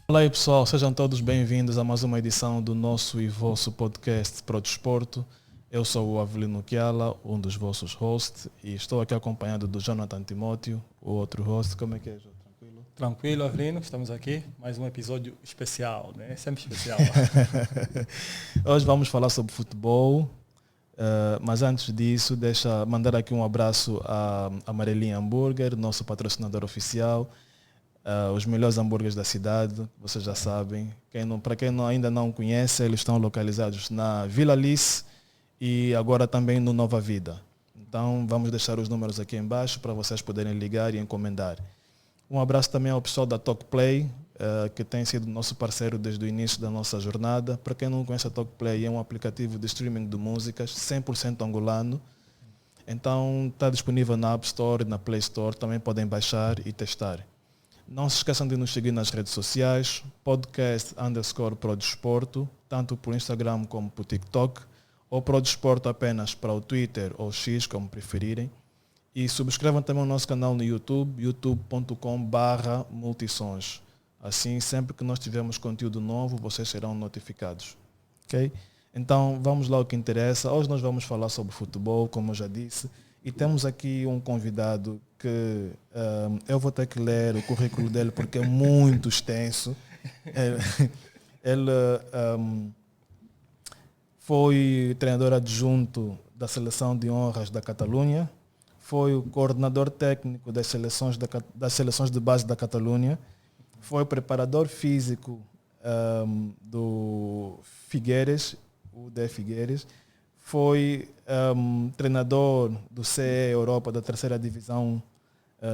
Olá aí pessoal, sejam todos bem-vindos a mais uma edição do nosso e vosso podcast Pro Desporto. Eu sou o Avelino Kiala, um dos vossos hosts, e estou aqui acompanhado do Jonathan Timóteo, o outro host. Como é que é, Jô? Tranquilo? Tranquilo, Avelino, estamos aqui, mais um episódio especial, né? Sempre especial. Hoje vamos falar sobre futebol, mas antes disso, deixa mandar aqui um abraço à Amarelinha Hambúrguer, nosso patrocinador oficial. Os melhores hambúrgueres da cidade, vocês já sabem. Para quem ainda não conhece, eles estão localizados na Vila Alice e agora também no Nova Vida. Então vamos deixar os números aqui embaixo para vocês poderem ligar e encomendar. Um abraço também ao pessoal da Talkplay, que tem sido nosso parceiro desde o início da nossa jornada. Para quem não conhece a Talkplay, é um aplicativo de streaming de músicas 100% angolano. Então está disponível na App Store e na Play Store, também podem baixar e testar. Não se esqueçam de nos seguir nas redes sociais, podcast_prodesporto, tanto por Instagram como por TikTok, ou Prodesporto apenas para o Twitter ou X, como preferirem. E subscrevam também o nosso canal no YouTube, youtube.com/multisons. Assim, sempre que nós tivermos conteúdo novo, vocês serão notificados. Ok? Então, vamos lá ao que interessa. Hoje nós vamos falar sobre futebol, como eu já disse. E temos aqui um convidado que eu vou ter que ler o currículo dele porque é muito extenso. Ele foi treinador adjunto da Seleção de Honras da Catalunha, foi o coordenador técnico das seleções de base da Catalunha, foi preparador físico do Figueiras, o de Figueiras, foi treinador do CE Europa da terceira divisão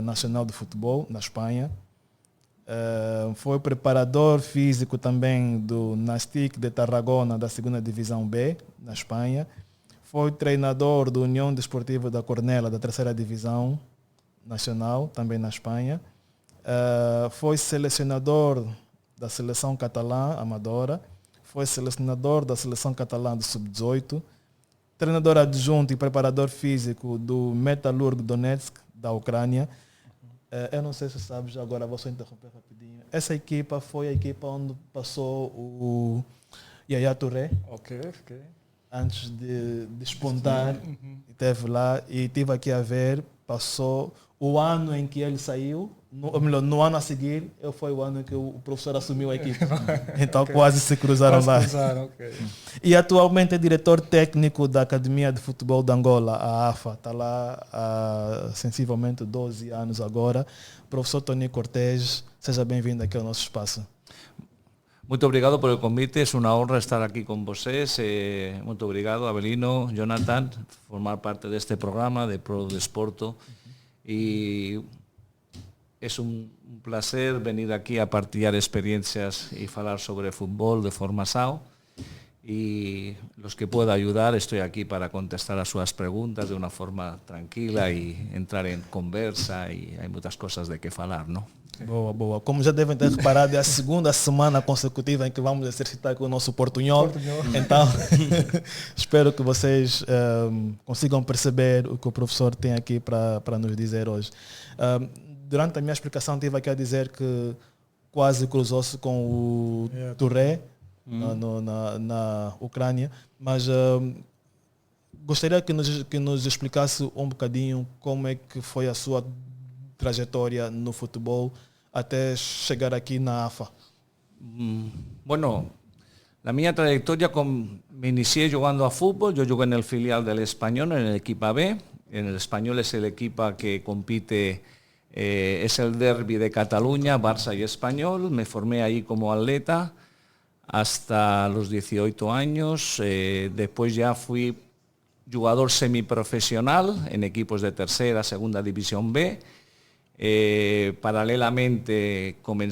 nacional de futebol na Espanha. Foi preparador físico também do Nastic de Tarragona da segunda divisão B na Espanha. Foi treinador do União Desportiva da Cornella da terceira divisão nacional também na Espanha. Foi selecionador da seleção catalã amadora. Foi selecionador da seleção catalã do sub-18. Treinador adjunto e preparador físico do Metalurg Donetsk, da Ucrânia. Eu não sei se sabes, agora vou só interromper rapidinho. Essa equipa foi a equipa onde passou o Yaya Touré. Ok. Antes de despontar. Esteve lá e estive aqui a ver, passou o ano em que ele saiu, no ano a seguir, foi o ano em que o professor assumiu a equipe. Então okay. Quase se cruzaram lá. Okay. E atualmente é diretor técnico da Academia de Futebol de Angola, a AFA. Está lá há sensivelmente 12 anos agora. Professor Tony Cortés, seja bem-vindo aqui ao nosso espaço. Muito obrigado por el convite, es una honra estar aquí con vosotros. Muito obrigado, Avelino, Jonathan, formar parte de este programa de Pro Desporto. Y es un placer venir aquí a partilhar experiencias y hablar sobre fútbol de forma sao. Y los que pueda ayudar, estoy aquí para contestar a sus preguntas de una forma tranquila y entrar en conversa, y hay muchas cosas de que falar, ¿no? Boa. Como já devem ter reparado, é a segunda semana consecutiva em que vamos exercitar com o nosso portunhol. Então, espero que vocês consigam perceber o que o professor tem aqui para nos dizer hoje. Durante a minha explicação, estive aqui a dizer que quase cruzou-se com o Touré na Ucrânia, mas gostaria que nos explicasse um bocadinho como é que foi a sua trajetória no futebol até chegar aquí na AFA. Bueno, la mía trayectoria me inicié jugando a fútbol. Yo jugué en el filial del Español, en el equipo B. En el Español es el equipo que compite, es el derbi de Cataluña, Barça y Español. Me formé ahí como atleta hasta los 18 años. Después ya fui jugador semiprofesional en equipos de tercera, segunda división B. Paralelamente me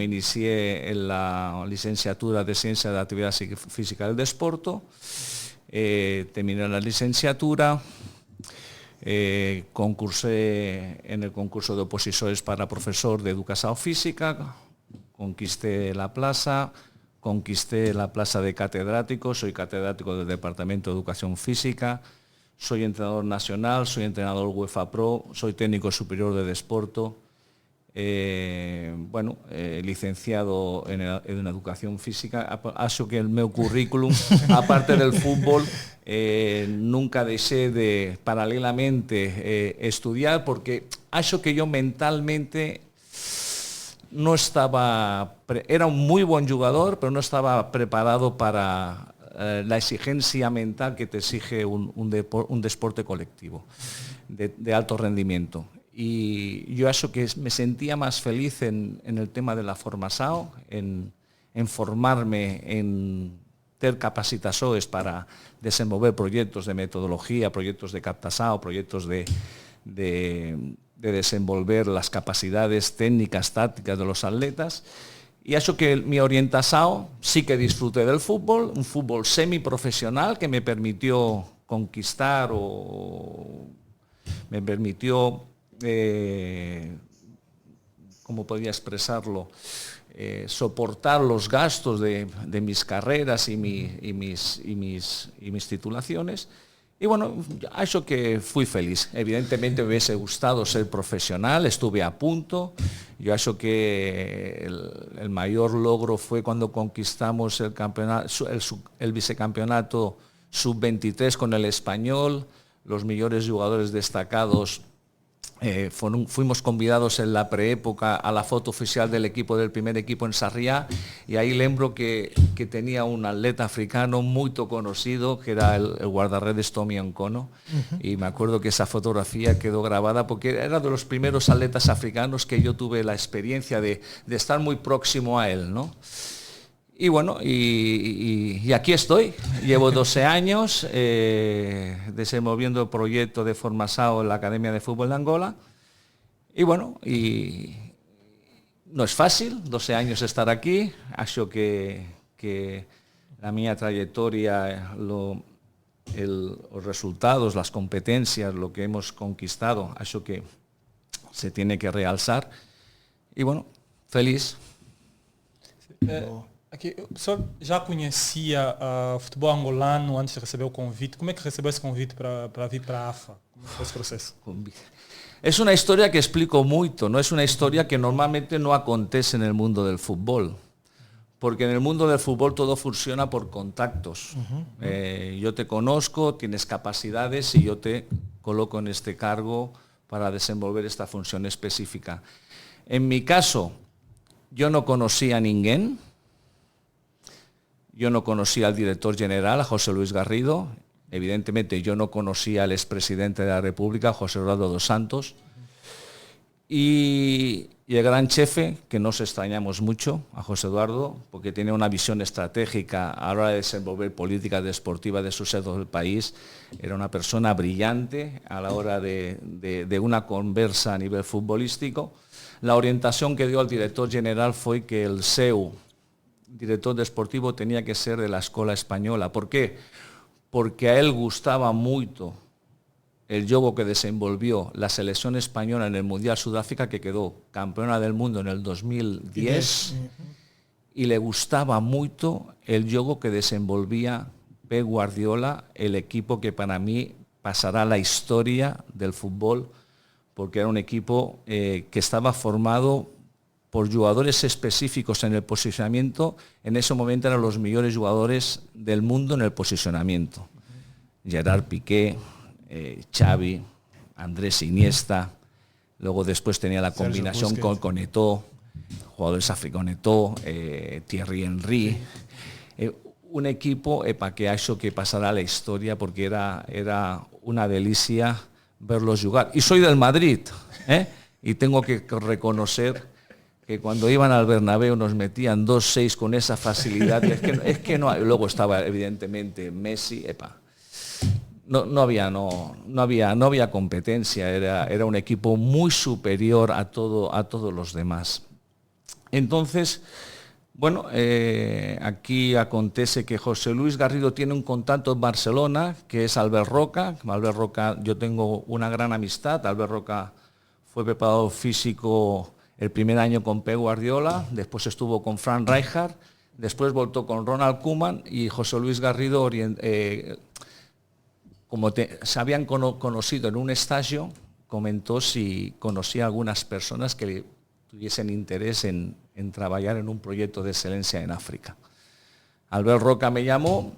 inicié en la licenciatura de Ciencia de Actividad Física del Desporto. Terminé la licenciatura, concursé en el concurso de opositores para profesor de Educación Física, conquisté la plaza de catedrático, soy catedrático del Departamento de Educación Física, soy entrenador nacional, soy entrenador UEFA Pro, soy técnico superior de Desporto, licenciado en educación física. Acho que el meu currículum, aparte del fútbol, nunca deixé de paralelamente estudiar, porque acho que yo mentalmente no estaba, era un muy buen jugador, pero no estaba preparado para la exigencia mental que te exige un deporte colectivo de alto rendimiento. Y yo acho que me sentía más feliz en el tema de la formación, en formarme, en ter capacitaciones para desenvolver proyectos de metodología, proyectos de captación, proyectos de desenvolver las capacidades técnicas, tácticas de los atletas. Y acho que mi orientación sí que disfruté del fútbol, un fútbol semiprofesional que me permitió conquistar me permitió, ¿cómo podría expresarlo? Soportar los gastos de mis carreras y mis titulaciones. Y bueno, acho que fui feliz. Evidentemente me hubiese gustado ser profesional, estuve a punto. Yo acho que el mayor logro fue cuando conquistamos el campeonato, el vicecampeonato sub-23 con el Español. Los mejores jugadores destacados fuimos convidados en la preépoca a la foto oficial del primer equipo en Sarriá, y ahí lembro que tenía un atleta africano muy conocido, que era el guardarredes Tommy Onkono, y me acuerdo que esa fotografía quedó grabada porque era de los primeros atletas africanos que yo tuve la experiencia de estar muy próximo a él, ¿no? Y bueno, y aquí estoy. Llevo 12 años desenvolviendo el proyecto de formación en la Academia de Fútbol de Angola. Y bueno, y no es fácil, 12 años estar aquí. Acho que la mía trayectoria, los resultados, las competencias, lo que hemos conquistado, acho que se tiene que realzar. Y bueno, feliz. Aqui, o senhor já conhecia o futebol angolano antes de receber o convite? Como é que recebeu esse convite para vir para a AFA? Como foi esse processo? Es una historia que explico mucho, no es una historia que normalmente no acontece en el mundo del fútbol, porque en el mundo del fútbol todo funciona por contactos. Yo te conozco, tienes capacidades y yo te coloco en este cargo para desenvolver esta función específica. En mi caso, yo no conocía a ninguém. Yo no conocía al director general, a José Luis Garrido. Evidentemente yo no conocía al expresidente de la República, José Eduardo dos Santos. Y el gran jefe, que nos extrañamos mucho a José Eduardo, porque tiene una visión estratégica a la hora de desenvolver políticas deportivas de sucesos del país. Era una persona brillante a la hora de una conversa a nivel futbolístico. La orientación que dio al director general fue que el seu director deportivo tenía que ser de la escuela española. ¿Por qué? Porque a él gustaba mucho el juego que desenvolvió la selección española en el Mundial Sudáfrica, que quedó campeona del mundo en el 2010, y le gustaba mucho el juego que desenvolvía Pep Guardiola, el equipo que para mí pasará a la historia del fútbol, porque era un equipo que estaba formado por jugadores específicos en el posicionamiento. En ese momento eran los mejores jugadores del mundo en el posicionamiento. Gerard Piqué, Xavi, Andrés Iniesta, luego después tenía la combinación con Eto'o, jugadores africanos, Eto'o, Thierry Henry. Un equipo que ha hecho que pasara a la historia, porque era una delicia verlos jugar. Y soy del Madrid, y tengo que reconocer que cuando iban al Bernabéu nos metían 2-6 con esa facilidad. Es que no, luego estaba evidentemente Messi, no había competencia, era un equipo muy superior a todos los demás. Entonces, bueno, aquí acontece que José Luis Garrido tiene un contacto en Barcelona, que es Albert Roca. Albert Roca, yo tengo una gran amistad. Albert Roca fue preparador físico el primer año con Pep Guardiola, después estuvo con Frank Rijkaard, después voltó con Ronald Koeman, y José Luis Garrido, como se habían conocido en un estadio, comentó si conocía a algunas personas que tuviesen interés en trabajar en un proyecto de excelencia en África. Albert Roca me llamó,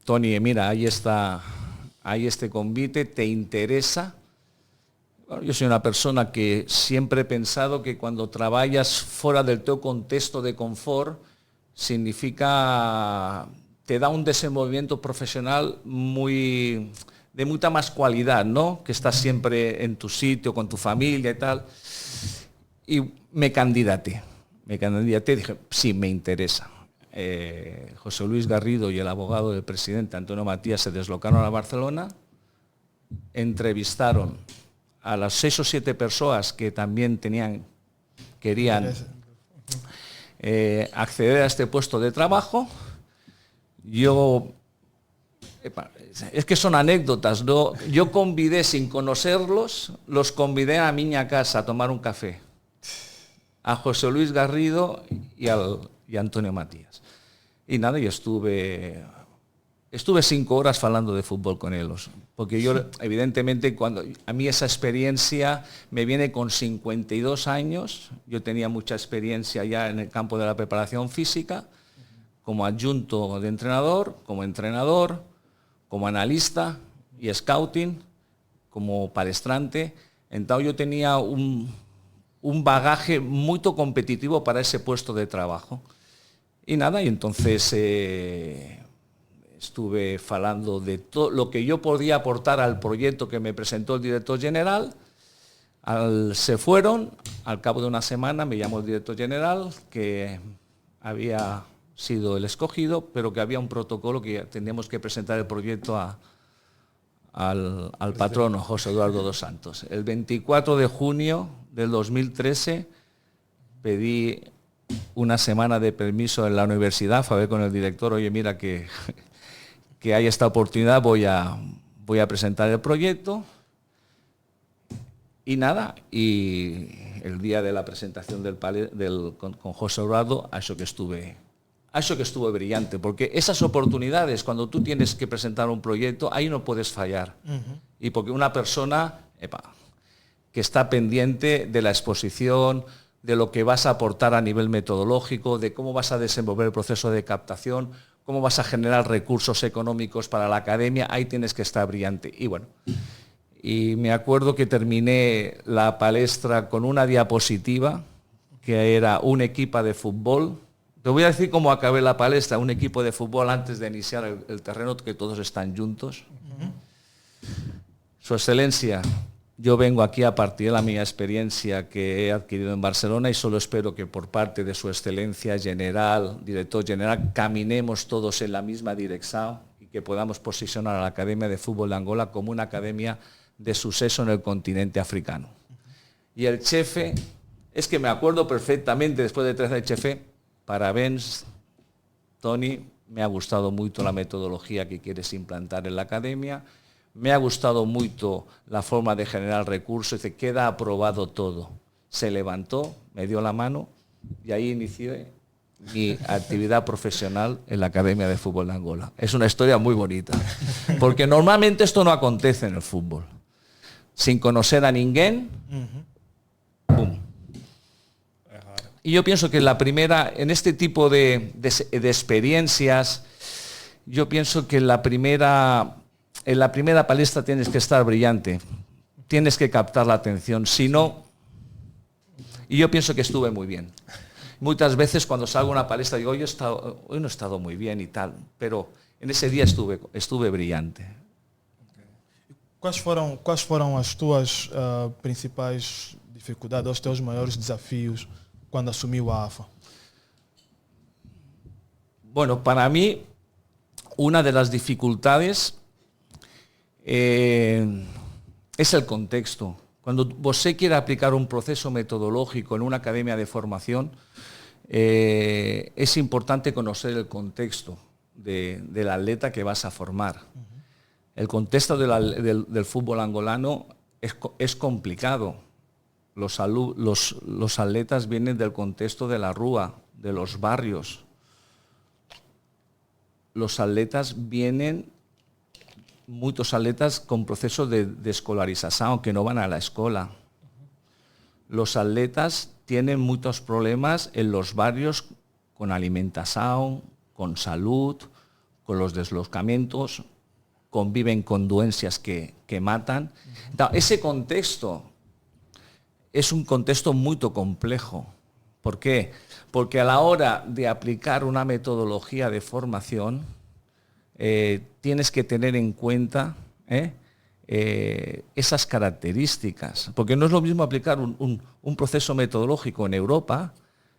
Toni, mira, ahí este convite, ¿te interesa? Bueno, yo soy una persona que siempre he pensado que cuando trabajas fuera del teu contexto de confort, significa, te da un desenvolvimiento profesional de mucha más cualidad, ¿no? Que estás siempre en tu sitio, con tu familia y tal. Y me candidaté, dije, sí, me interesa. José Luis Garrido y el abogado del presidente, Antonio Matías, se deslocaron a Barcelona, entrevistaron a las 6 o 7 personas que también querían acceder a este puesto de trabajo. Es que son anécdotas, ¿no? Yo convidé, sin conocerlos, los convidé a mi casa a tomar un café, a José Luis Garrido y a Antonio Matías. Y nada, yo estuve 5 horas hablando de fútbol con ellos, porque yo, evidentemente, cuando a mí esa experiencia me viene con 52 años, yo tenía mucha experiencia ya en el campo de la preparación física, como adjunto de entrenador, como analista y scouting, como palestrante. Entonces yo tenía un bagaje muy competitivo para ese puesto de trabajo. Y nada, y entonces estuve hablando de todo lo que yo podía aportar al proyecto que me presentó el director general. Se fueron, al cabo de una semana me llamó el director general, que había sido el escogido, pero que había un protocolo que teníamos que presentar el proyecto al patrono José Eduardo dos Santos. El 24 de junio del 2013 pedí una semana de permiso en la universidad, a ver con el director, oye, mira que hay esta oportunidad, voy a presentar el proyecto. Y nada, y el día de la presentación con José Eduardo, eso que estuvo brillante, porque esas oportunidades, cuando tú tienes que presentar un proyecto, ahí no puedes fallar. Y porque una persona que está pendiente de la exposición, de lo que vas a aportar a nivel metodológico, de cómo vas a desenvolver el proceso de captación, cómo vas a generar recursos económicos para la academia, ahí tienes que estar brillante. Y bueno, y me acuerdo que terminé la palestra con una diapositiva que era un equipo de fútbol. Te voy a decir cómo acabé la palestra, un equipo de fútbol antes de iniciar el terreno, que todos están juntos. Su Excelencia, yo vengo aquí a partir de la mi experiencia que he adquirido en Barcelona y solo espero que por parte de Su Excelencia General, Director General, caminemos todos en la misma dirección y que podamos posicionar a la Academia de Fútbol de Angola como una academia de suceso en el continente africano. Y el chefe, es que me acuerdo perfectamente, después de 13 de chefe, parabéns, Toni, me ha gustado mucho la metodología que quieres implantar en la academia, me ha gustado mucho la forma de generar recursos, dice, queda aprobado todo. Se levantó, me dio la mano y ahí inicié mi actividad profesional en la Academia de Fútbol de Angola. Es una historia muy bonita, porque normalmente esto no acontece en el fútbol. Sin conocer a ninguém, ¡pum! Y yo pienso que en este tipo de experiencias, yo pienso que en la primera palestra tienes que estar brillante, tienes que captar la atención, si no, y yo pienso que estuve muy bien. Muchas veces cuando salgo a una palestra digo, hoy no he estado muy bien y tal, pero en ese día estuve brillante. Quais foram as tuas principais dificuldades, os teus maiores desafios cuando asumiu a AFA? Bueno, para mí, una de las dificultades es el contexto. Cuando você quiere aplicar un proceso metodológico en una academia de formación, es importante conocer el contexto del atleta que vas a formar. El contexto del fútbol angolano es complicado. Los atletas vienen del contexto de la rúa, de los barrios. Los atletas muchos atletas con proceso de escolarización, que no van a la escuela. Los atletas tienen muchos problemas en los barrios con alimentación, con salud, con los deslocamientos, conviven con dolencias que matan. Ese contexto es un contexto muy complejo. ¿Por qué? Porque a la hora de aplicar una metodología de formación, tienes que tener en cuenta esas características. Porque no es lo mismo aplicar un proceso metodológico en Europa,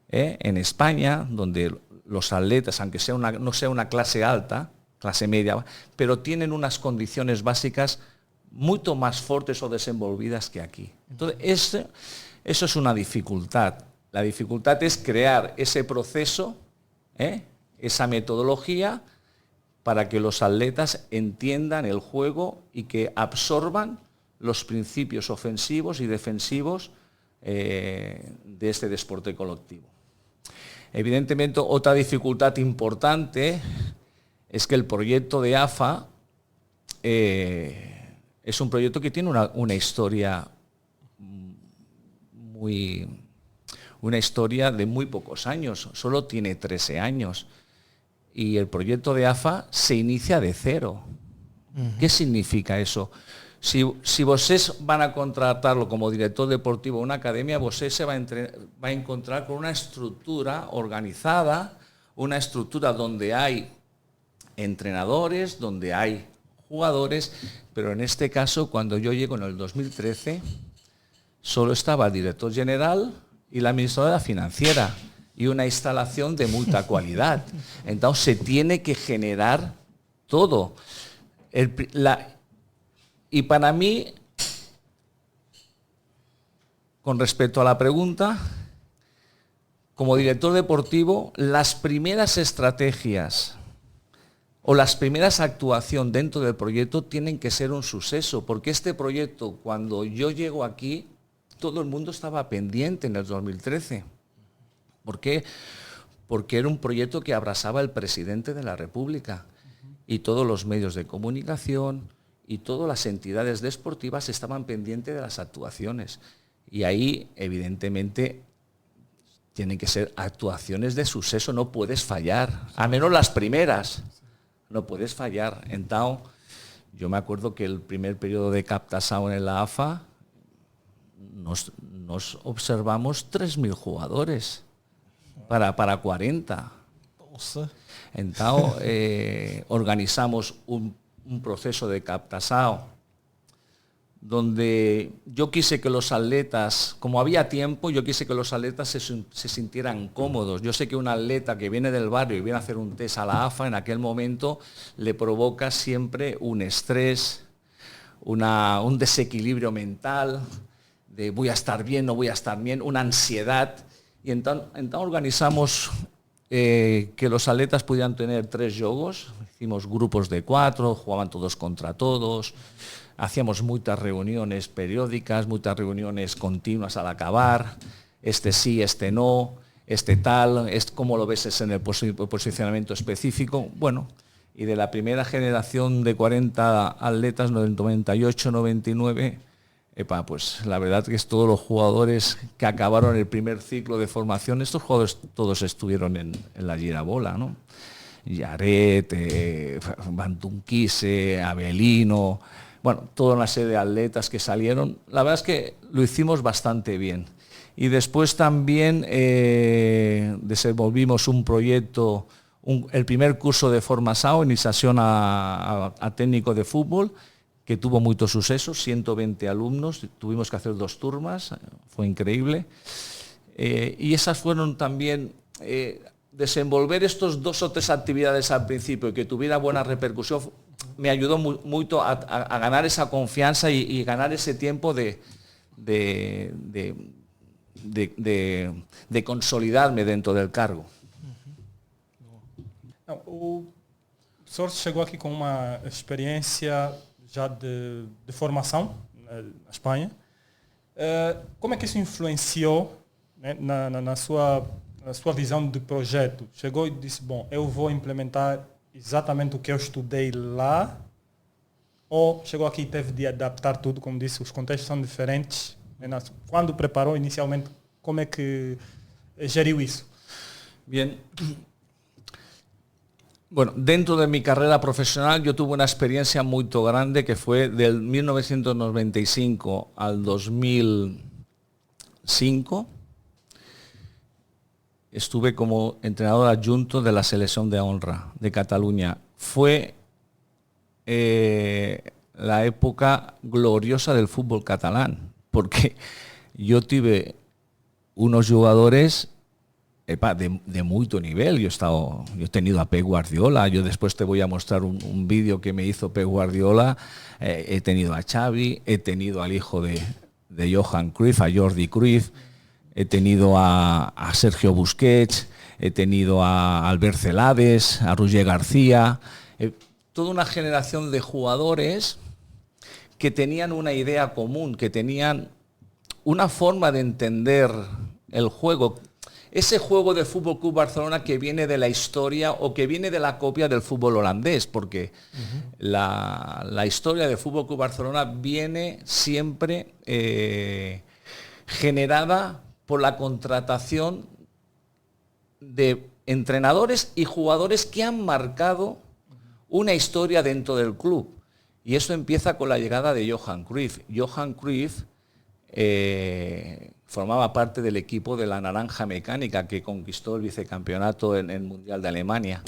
en España, donde los atletas, aunque no sea una clase alta, clase media, pero tienen unas condiciones básicas mucho más fuertes o desenvolvidas que aquí. Entonces, eso es una dificultad. La dificultad es crear ese proceso, esa metodología, para que los atletas entiendan el juego y que absorban los principios ofensivos y defensivos de este deporte colectivo. Evidentemente, otra dificultad importante es que el proyecto de AFA es un proyecto que tiene una historia de muy pocos años, solo tiene 13 años. Y el proyecto de AFA se inicia de cero. ¿Qué significa eso? Si vosotros van a contratarlo como director deportivo de una academia, vosotros se va a encontrar con una estructura organizada, una estructura donde hay entrenadores, donde hay jugadores, pero en este caso, cuando yo llego en el 2013, solo estaba el director general y la administradora financiera y una instalación de mucha calidad. Entonces se tiene que generar todo. Y para mí, con respecto a la pregunta, como director deportivo, las primeras estrategias o las primeras actuaciones dentro del proyecto tienen que ser un suceso, porque este proyecto, cuando yo llego aquí, todo el mundo estaba pendiente en el 2013. ¿Por qué? Porque era un proyecto que abrazaba el presidente de la República y todos los medios de comunicación y todas las entidades deportivas estaban pendientes de las actuaciones. Y ahí, evidentemente, tienen que ser actuaciones de suceso, no puedes fallar, a menos las primeras, no puedes fallar. Entonces, yo me acuerdo que el primer periodo de captación en la AFA nos observamos 3.000 jugadores para 40. Entonces, organizamos un proceso de captación donde yo quise que los atletas, como había tiempo, yo quise que los atletas se sintieran cómodos. Yo sé que un atleta que viene del barrio y viene a hacer un test a la AFA, en aquel momento le provoca siempre un estrés, un desequilibrio mental, de voy a estar bien, no voy a estar bien, una ansiedad. Y entonces organizamos que los atletas pudieran tener 3 juegos, hicimos grupos de 4, jugaban todos contra todos, hacíamos muchas reuniones periódicas, muchas reuniones continuas al acabar, este sí, este no, este tal, cómo lo ves en el posicionamiento específico. Bueno, y de la primera generación de 40 atletas, del 98, 99, pues la verdad que es todos los jugadores que acabaron el primer ciclo de formación, estos jugadores todos estuvieron en la Girabola, ¿no? Yaret, Bantunquise, Avelino, bueno, toda una serie de atletas que salieron. La verdad es que lo hicimos bastante bien. Y después también desenvolvimos un proyecto, el primer curso de formación, iniciación a técnico de fútbol, que tuvo muchos sucesos, 120 alumnos, tuvimos que hacer 2 turmas, fue increíble. Y esas fueron también, desenvolver estos 2 o 3 actividades al principio y que tuviera buena repercusión, me ayudó mucho a ganar esa confianza y ganar ese tiempo de consolidarme dentro del cargo. O senhor chegou aqui com uma experiência já de formação na Espanha. Como é que isso influenciou, né, na sua visão de projeto? Chegou e disse, bom, eu vou implementar exatamente o que eu estudei lá, ou chegou aqui e teve de adaptar tudo, como disse, os contextos são diferentes. Quando preparou inicialmente, como é que geriu isso? Bien. Bueno, dentro de mi carrera profesional yo tuve una experiencia muy grande que fue del 1995 al 2005. Estuve como entrenador adjunto de la selección de honra de Cataluña. Fue la época gloriosa del fútbol catalán, porque yo tuve unos jugadores de mucho nivel. Yo he tenido a Pep Guardiola, yo después te voy a mostrar un vídeo que me hizo Pep Guardiola, he tenido a Xavi, he tenido al hijo de Johan Cruyff, a Jordi Cruyff, he tenido a Sergio Busquets, he tenido a Albert Celades, a Roger García, toda una generación de jugadores que tenían una idea común, que tenían una forma de entender el juego. Ese juego del Fútbol Club Barcelona que viene de la historia o que viene de la copia del fútbol holandés, porque la historia del Fútbol Club Barcelona viene siempre generada por la contratación de entrenadores y jugadores que han marcado una historia dentro del club. Y eso empieza con la llegada de Johan Cruyff. Johan Cruyff formaba parte del equipo de la Naranja Mecánica que conquistó el vicecampeonato en el Mundial de Alemania.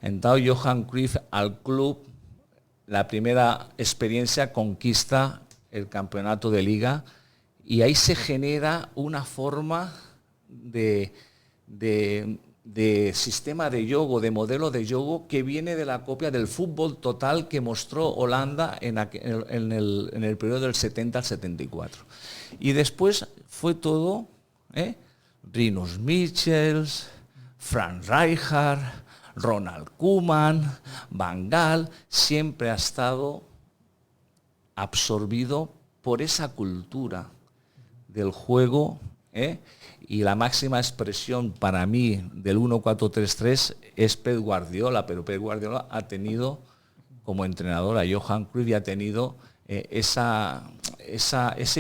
Entonces Johan Cruyff al club, la primera experiencia, conquista el campeonato de liga y ahí se genera una forma de sistema de juego, de modelo de juego que viene de la copia del fútbol total que mostró Holanda en el periodo del 70 al 74. Y después fue todo, Rinus Michels, Frank Rijkaard, Ronald Koeman, Van Gaal, siempre ha estado absorbido por esa cultura del juego, y la máxima expresión para mí del 1-4-3-3 es Pep Guardiola, pero Pep Guardiola ha tenido como entrenador a Johan Cruyff y ha tenido ese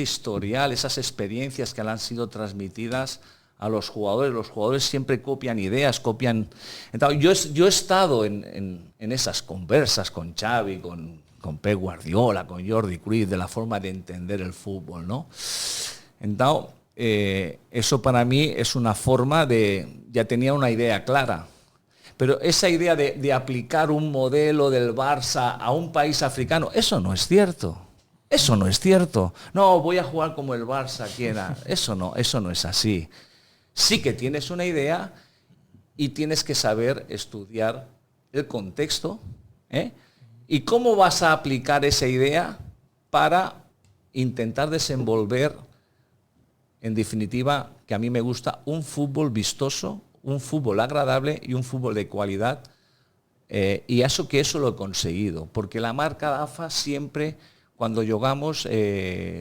historial, esas experiencias que le han sido transmitidas a los jugadores. Los jugadores siempre copian ideas, copian. Entonces, yo he estado en esas conversas con Xavi, con Pep Guardiola, con Jordi Cruyff, de la forma de entender el fútbol, ¿no? Entonces, eso para mí es una forma ya tenía una idea clara. Pero esa idea de aplicar un modelo del Barça a un país africano, eso no es cierto. Eso no es cierto. No, voy a jugar como el Barça quiera. Eso no es así. Sí que tienes una idea y tienes que saber estudiar el contexto, y cómo vas a aplicar esa idea para intentar desenvolver, en definitiva, que a mí me gusta, un fútbol vistoso, un fútbol agradable y un fútbol de calidad. Y eso lo he conseguido, porque la marca AFA siempre, cuando jugamos,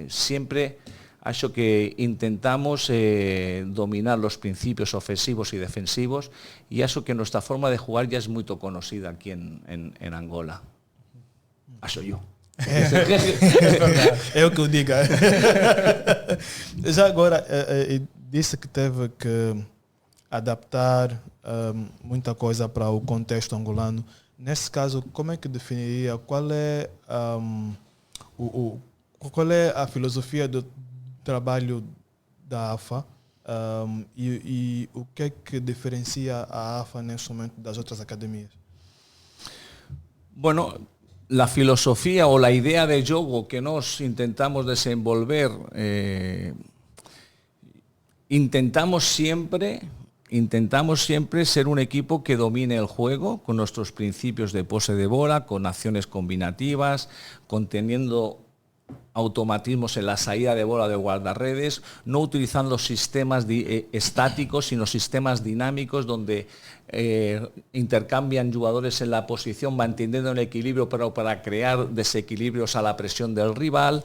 siempre ha hecho que intentamos dominar los principios ofensivos y defensivos, y eso que nuestra forma de jugar ya es muy conocida aquí en Angola. Eso yo. É o que eu digo. Já agora, disse que teve que adaptar muita coisa para o contexto angolano. Nesse caso, como é que definiria qual é a filosofia do trabalho da AFA e o que é que diferencia a AFA nesse momento das outras academias? Bueno, la filosofía o la idea de juego que nos intentamos desenvolver, intentamos siempre ser un equipo que domine el juego con nuestros principios de pose de bola, con acciones combinativas, conteniendo automatismos en la salida de bola de guardarredes, no utilizando sistemas estáticos, sino sistemas dinámicos donde intercambian jugadores en la posición, manteniendo el equilibrio, pero para crear desequilibrios a la presión del rival.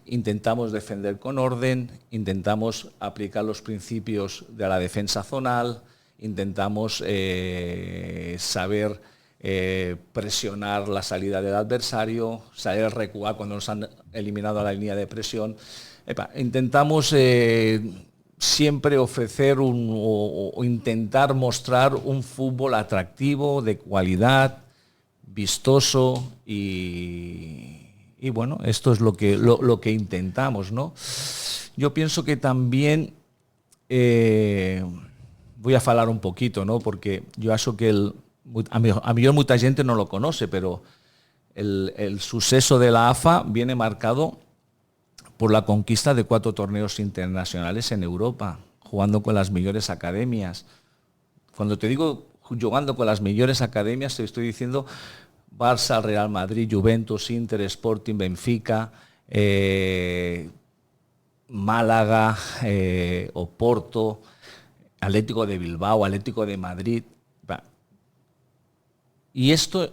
Intentamos defender con orden, intentamos aplicar los principios de la defensa zonal, intentamos saber presionar la salida del adversario, saber recuar cuando nos han eliminado a la línea de presión. Intentamos siempre ofrecer o intentar mostrar un fútbol atractivo, de calidad, vistoso y bueno, esto es lo que intentamos, ¿no? Yo pienso que también voy a falar un poquito, ¿no? Porque yo acho que a mí mucha gente no lo conoce, pero el suceso de la AFA viene marcado por la conquista de 4 torneos internacionales en Europa, jugando con las mejores academias. Cuando te digo jugando con las mejores academias, te estoy diciendo Barça, Real Madrid, Juventus, Inter, Sporting, Benfica, Málaga, Oporto, Atlético de Bilbao, Atlético de Madrid. Y esto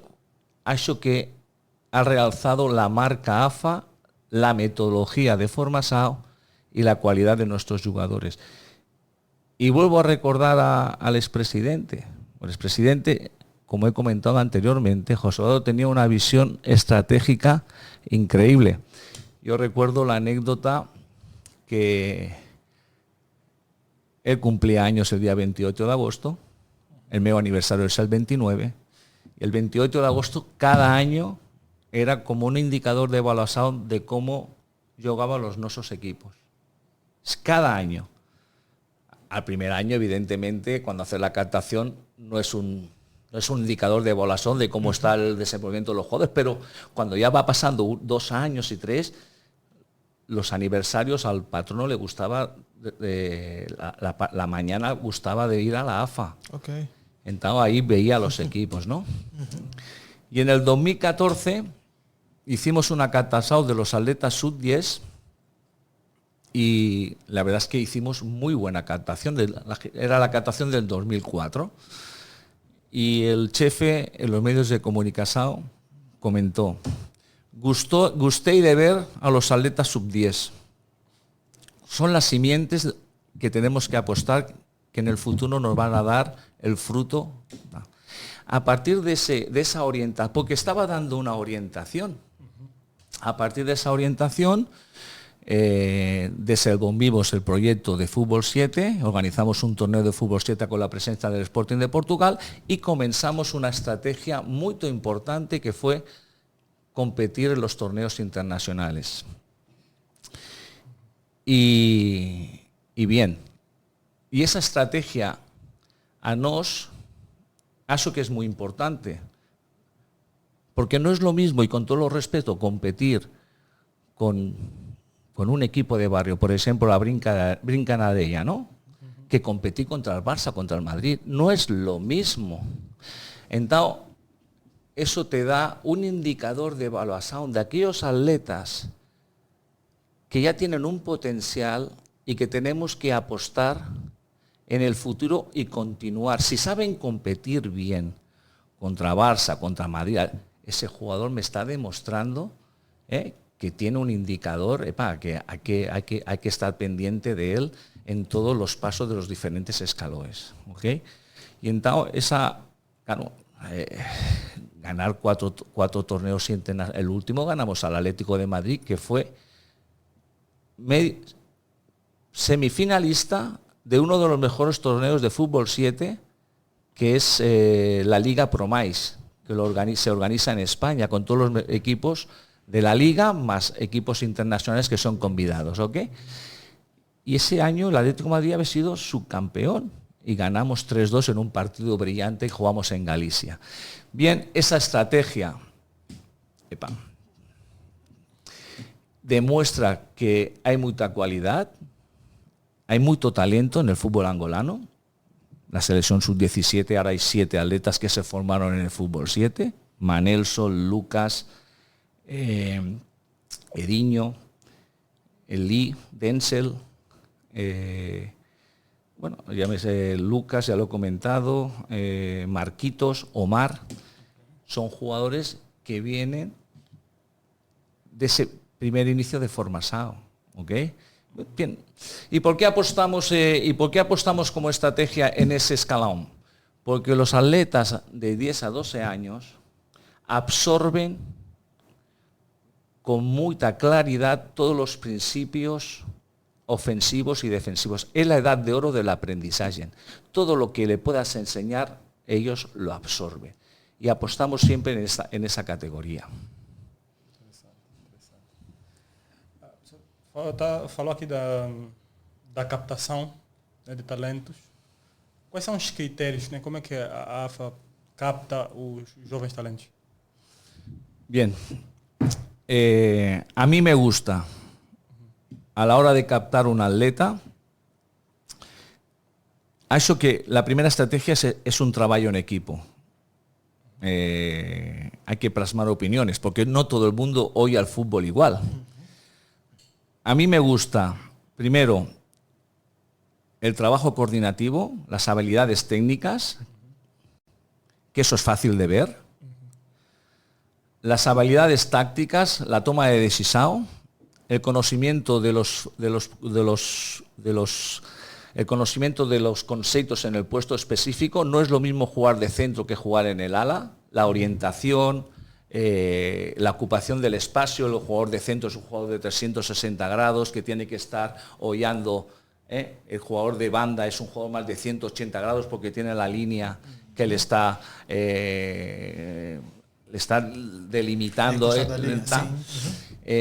ha hecho que ha realzado la marca AFA, la metodología de formación y la calidad de nuestros jugadores. Y vuelvo a recordar al expresidente. El expresidente, como he comentado anteriormente, José Eduardo tenía una visión estratégica increíble. Yo recuerdo la anécdota que él cumplía años el día 28 de agosto, el meu aniversario es el 29, y el 28 de agosto cada año era como un indicador de evaluación de cómo jugaban los nuestros equipos. Cada año. Al primer año, evidentemente, cuando haces la captación, no es un indicador de evaluación de cómo está el desenvolvimiento de los jugadores, pero cuando ya va pasando 2 años y 3, los aniversarios al patrono le gustaba, la mañana gustaba de ir a la AFA. Okay. Entonces ahí veía los equipos, ¿no? Y en el 2014 hicimos una captación de los atletas sub-10 y la verdad es que hicimos muy buena captación. Era la captación del 2004. Y el jefe en los medios de comunicación comentó: gusté de ver a los atletas sub-10. Son las simientes que tenemos que apostar, que en el futuro nos van a dar el fruto. A partir de esa orientación, porque estaba dando una orientación. A partir de esa orientación, desde el Bombivos, el proyecto de Fútbol 7, organizamos un torneo de Fútbol 7 con la presencia del Sporting de Portugal y comenzamos una estrategia muy importante que fue competir en los torneos internacionales. Y bien, y esa estrategia a nos, acho que es muy importante, porque no es lo mismo, y con todo el respeto, competir con un equipo de barrio, por ejemplo, la Brincanadella, ¿no? Que competir contra el Barça, contra el Madrid. No es lo mismo. Entonces, eso te da un indicador de evaluación de aquellos atletas que ya tienen un potencial y que tenemos que apostar en el futuro y continuar. Si saben competir bien contra Barça, contra Madrid, ese jugador me está demostrando que tiene un indicador, que hay que estar pendiente de él en todos los pasos de los diferentes escalones. ¿Okay? Y entonces, ganar cuatro torneos internacionales. El último ganamos al Atlético de Madrid, que fue semifinalista de uno de los mejores torneos de fútbol 7, que es la Liga Promais, que se organiza en España con todos los equipos de la Liga más equipos internacionales que son convidados. ¿Okay? Y ese año el Atlético de Madrid había sido subcampeón y ganamos 3-2 en un partido brillante y jugamos en Galicia. Bien, esa estrategia demuestra que hay mucha cualidad, hay mucho talento en el fútbol angolano. La selección sub-17, ahora hay 7 atletas que se formaron en el fútbol 7. Manelson, Lucas, Ediño, Eli, Denzel, llámese Lucas, ya lo he comentado, Marquitos, Omar. Son jugadores que vienen de ese primer inicio de formación. ¿Okay? Bien. ¿Y por qué apostamos como estrategia en ese escalón? Porque los atletas de 10 a 12 años absorben con mucha claridad todos los principios ofensivos y defensivos. Es la edad de oro del aprendizaje. Todo lo que le puedas enseñar, ellos lo absorben. Y apostamos siempre en esa categoría. Falou aqui da captação, né, de talentos. Quais são os critérios, né? Como é que a AFA capta os jovens talentos? Bien. A mí me gusta, a la hora de captar un atleta, acho que la primera estrategia es un trabajo en equipo. Hay que plasmar opiniones, porque no todo el mundo oye al fútbol igual. A mí me gusta, primero, el trabajo coordinativo, las habilidades técnicas, que eso es fácil de ver. Las habilidades tácticas, la toma de decisión, el conocimiento el conocimiento de los conceptos en el puesto específico. No es lo mismo jugar de centro que jugar en el ala. La orientación, la ocupación del espacio. El jugador de centro es un jugador de 360 grados que tiene que estar hollando. El jugador de banda es un jugador más de 180 grados porque tiene la línea que le está delimitando.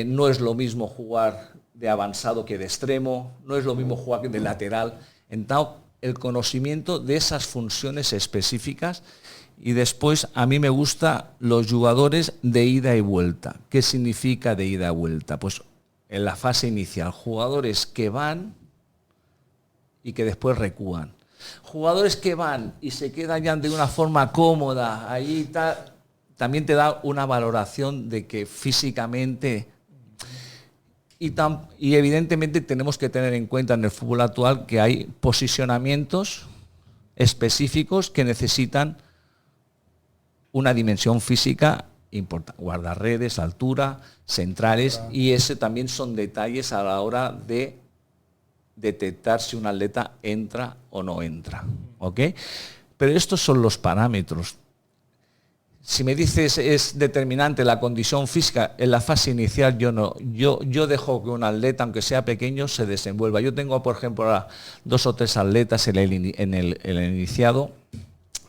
No es lo mismo jugar de avanzado que de extremo, no es lo mismo jugar de lateral. Entonces, el conocimiento de esas funciones específicas. Y después, a mí me gustan los jugadores de ida y vuelta. ¿Qué significa de ida y vuelta? Pues en la fase inicial, jugadores que van y que después recúan. Jugadores que van y se quedan ya de una forma cómoda, ahí también te da una valoración de que físicamente... Y evidentemente tenemos que tener en cuenta en el fútbol actual que hay posicionamientos específicos que necesitan una dimensión física importante. Guardarredes, altura, centrales, y ese también son detalles a la hora de detectar si un atleta entra o no entra. ¿Ok? Pero estos son los parámetros. Si me dices es determinante la condición física, en la fase inicial yo dejo que un atleta, aunque sea pequeño, se desenvuelva. Yo tengo, por ejemplo, ahora 2 o 3 atletas en el iniciado,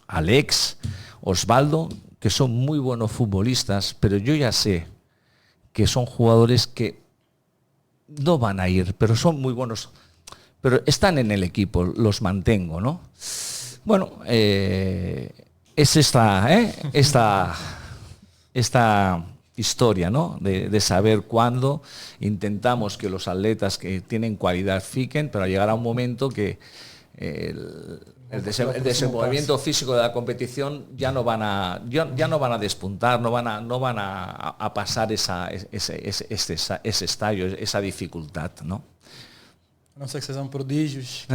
Alex, Osvaldo, que son muy buenos futbolistas, pero yo ya sé que son jugadores que no van a ir, pero son muy buenos, pero están en el equipo, los mantengo, ¿no? Bueno, es esta historia, ¿no? De saber cuándo intentamos que los atletas que tienen cualidad fiquen, pero llegará un momento que el desenvolvimiento físico de la competición ya no van a despuntar, no van a pasar ese estadio, esa dificultad, ¿no? Não sei que sejam prodígios.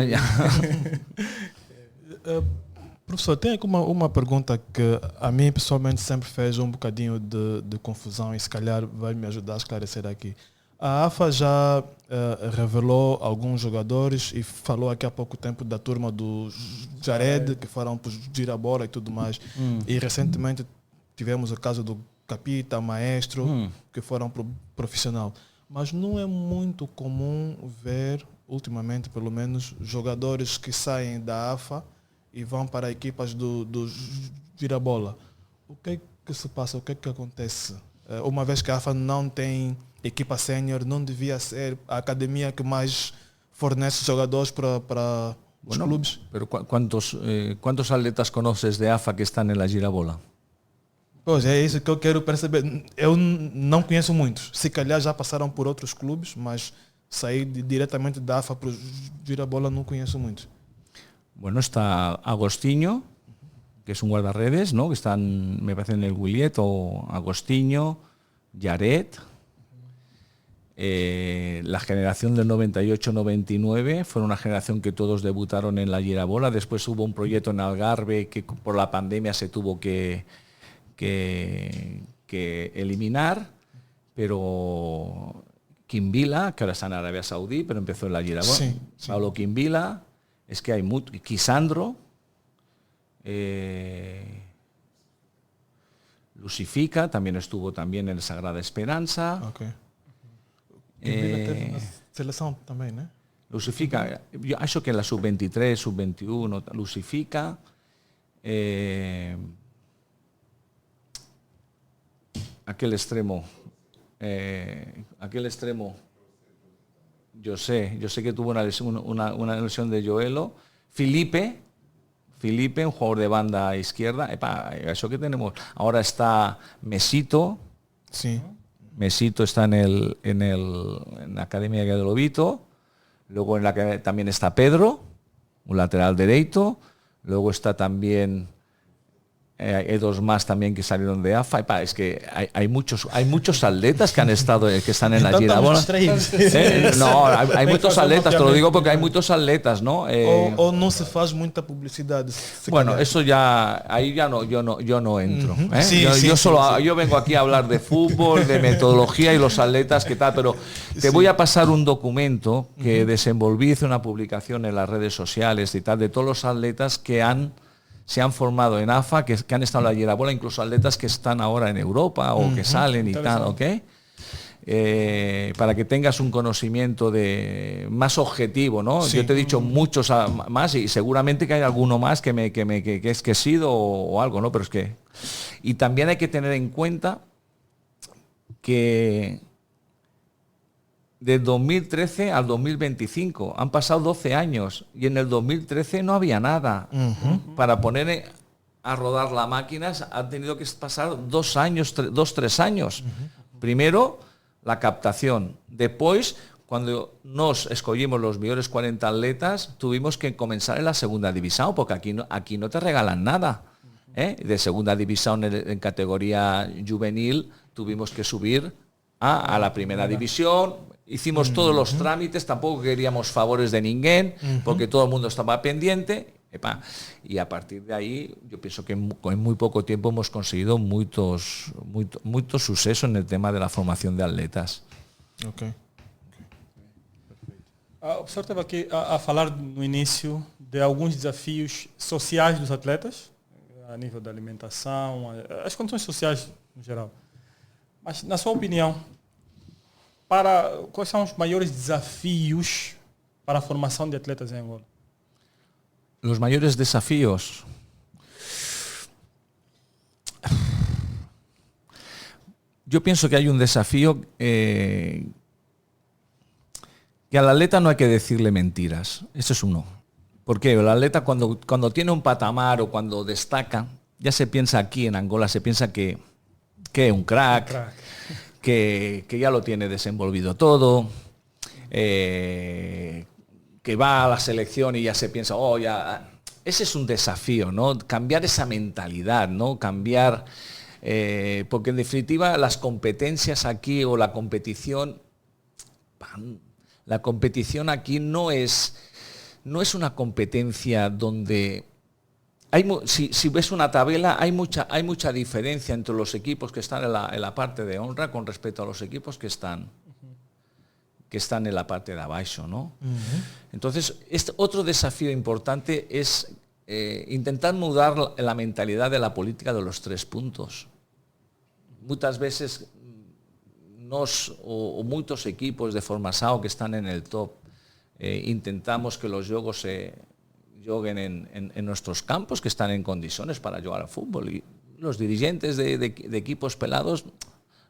Professor, tem aqui uma pergunta que a mim pessoalmente sempre fez um bocadinho de confusão e se calhar vai me ajudar a esclarecer aqui. A AFA já revelou alguns jogadores e falou aqui há pouco tempo da turma do Jared, que foram para o Girabola e tudo mais. E recentemente tivemos o caso do Capita, Maestro, que foram para o profissional. Mas não é muito comum ver, ultimamente pelo menos, jogadores que saem da AFA e vão para equipas do Girabola. O que é que se passa? O que é que acontece? Uma vez que a AFA não tem equipa sénior, não devia ser a academia que mais fornece jogadores para os clubes? Pero ¿cuántos atletas conoces de AFA que están en la Girabola? Pois é isso que eu quero perceber. Eu não conheço muitos. Se calhar já passaram por outros clubes, mas sair diretamente da AFA para o Girabola não conheço muitos. Bueno, está Agostinho, que es un guardarredes, ¿no? Que están, me parece, en el Williet, o Agostinho, Jared. La generación del 98-99 fue una generación que todos debutaron en la Girabola. Después hubo un proyecto en Algarve que por la pandemia se tuvo que eliminar, pero Kimbila, que ahora está en Arabia Saudí, pero empezó en la Girabola. Sí. Pablo Kimbila, es que hay mucho. Kisandro, Lucifica, también estuvo también en Sagrada Esperanza. Ok. Kimbila teve na seleção também, né? Lusifica, yo acho que la sub-23, sub-21, Lusifica, aquel extremo, yo sé que tuvo una lesión de Joelo, Felipe, un jugador de banda izquierda, eso que tenemos. Ahora está Mesito. Sí. Mesito está en la Academia de Lobito. Luego en la también está Pedro, un lateral derecho. Luego está también hay dos más también que salieron de AFA. Es que hay muchos atletas que han estado, que están en la Girabola. No, hay muchos atletas, te lo digo porque hay muchos atletas, ¿no? O no se hace mucha publicidad. Bueno, eso ya, ahí ya no, yo no entro. Sí, yo vengo aquí a hablar de fútbol, de metodología y los atletas, que tal, pero te voy a pasar un documento que desenvolví, hice una publicación en las redes sociales y tal, de todos los atletas que se han formado en AFA, que han estado en la Girabola, incluso atletas que están ahora en Europa o que salen y tal, ¿ok? Para que tengas un conocimiento más objetivo, ¿no? Sí. Yo te he dicho muchos más y seguramente que hay alguno más que he sido o algo, ¿no? Pero es que... Y también hay que tener en cuenta que del 2013 al 2025 han pasado 12 años y en el 2013 no había nada. Para poner a rodar las máquinas han tenido que pasar 3 años. Primero la captación, después cuando nos escogimos los mejores 40 atletas tuvimos que comenzar en la segunda división porque aquí no te regalan nada. De segunda división en categoría juvenil tuvimos que subir a la primera división. Hicimos todos los trámites, tampoco queríamos favores de ninguém, porque todo el mundo estaba pendiente. Y a partir de ahí, yo pienso que en muy poco tiempo hemos conseguido muchos sucesos en el tema de la formación de atletas. Ok. O senhor estava aqui a falar no início de alguns desafios sociais dos atletas, a nível da alimentação, as condições sociais no geral. Mas, na sua opinião, quais são os maiores desafios para a formação de atletas em Angola? Los mayores desafíos. Yo pienso que hay un desafío que al atleta no hay que decirle mentiras. Ese es uno. Porque el atleta cuando tiene un patamar o cuando destaca, ya se piensa aquí en Angola, se piensa que es un crack. Que ya lo tiene desenvolvido todo, que va a la selección y ya se piensa, ese es un desafío, ¿no? Cambiar esa mentalidad, ¿no? Cambiar, porque en definitiva las competencias aquí o la competición aquí no es una competencia donde... Si ves una tabla, hay mucha diferencia entre los equipos que están en la parte de honra con respecto a los equipos que están en la parte de abajo, ¿no? Entonces, otro desafío importante es intentar mudar la mentalidad de la política de los 3 puntos. Muchas veces muchos equipos de formación que están en el top intentamos que los juegos juguen en nuestros campos, que están en condiciones para jugar al fútbol. Y los dirigentes de equipos pelados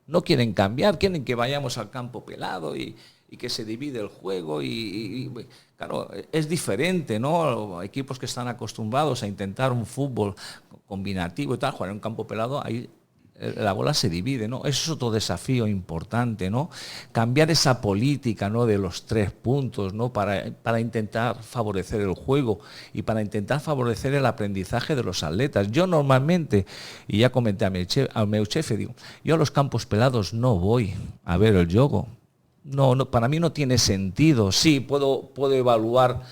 no quieren cambiar, quieren que vayamos al campo pelado y que se divide el juego. Y claro, es diferente, ¿no? Equipos que están acostumbrados a intentar un fútbol combinativo y tal, jugar en un campo pelado, ahí la bola se divide, ¿no? Eso es otro desafío importante, ¿no? Cambiar esa política, ¿no? De los 3 puntos, ¿no? Para intentar favorecer el juego y para intentar favorecer el aprendizaje de los atletas. Yo normalmente, y ya comenté a mi jefe, digo, yo a los campos pelados no voy a ver el juego. No, para mí no tiene sentido. Sí, puedo evaluar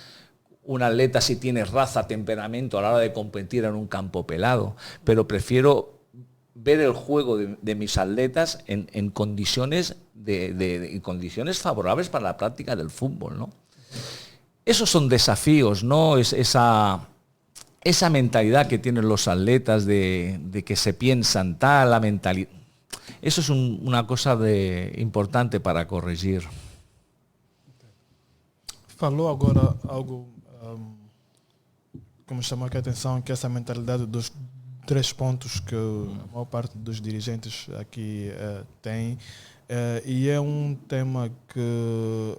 un atleta si tiene raza, temperamento a la hora de competir en un campo pelado, pero prefiero ver el juego de mis atletas en condiciones en condiciones favorables para la práctica del fútbol, ¿no? Esos son desafíos, ¿no? Esa mentalidad que tienen los atletas de que se piensan tal, la mentalidad. Eso es una cosa importante para corregir. falou agora algo que me chamou aqui a atenção, que é essa mentalidade dos 3 pontos que a maior parte dos dirigentes aqui tem. E é um tema que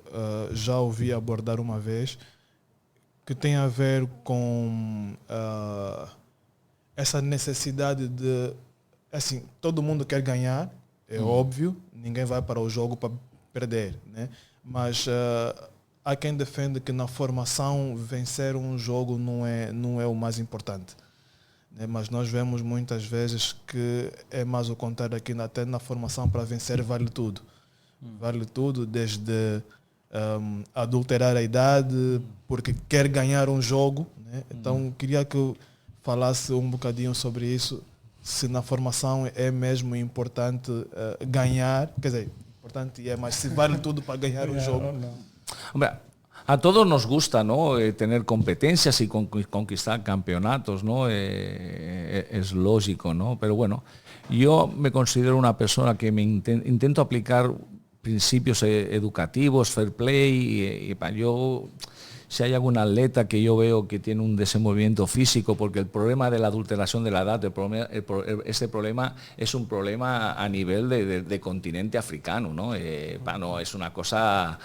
já ouvi abordar uma vez, que tem a ver com essa necessidade de... Assim, todo mundo quer ganhar, é óbvio, ninguém vai para o jogo para perder, né? Mas há quem defende que na formação vencer um jogo não é o mais importante. Mas nós vemos muitas vezes que é mais o contrário aqui, até na formação para vencer vale tudo. Vale tudo, desde adulterar a idade, porque quer ganhar um jogo, né? Então queria que eu falasse um bocadinho sobre isso, se na formação é mesmo importante ganhar, quer dizer, importante mas se vale tudo para ganhar um jogo. Hombre, a todos nos gusta, ¿no? Tener competencias y conquistar campeonatos, ¿no? Es lógico, ¿no? Pero bueno, yo me considero una persona que intento aplicar principios educativos, fair play, yo, si hay algún atleta que yo veo que tiene un desenvolvimiento físico, porque el problema de la adulteración de la edad, ese problema es un problema a nivel de continente africano, ¿no? No es una cosa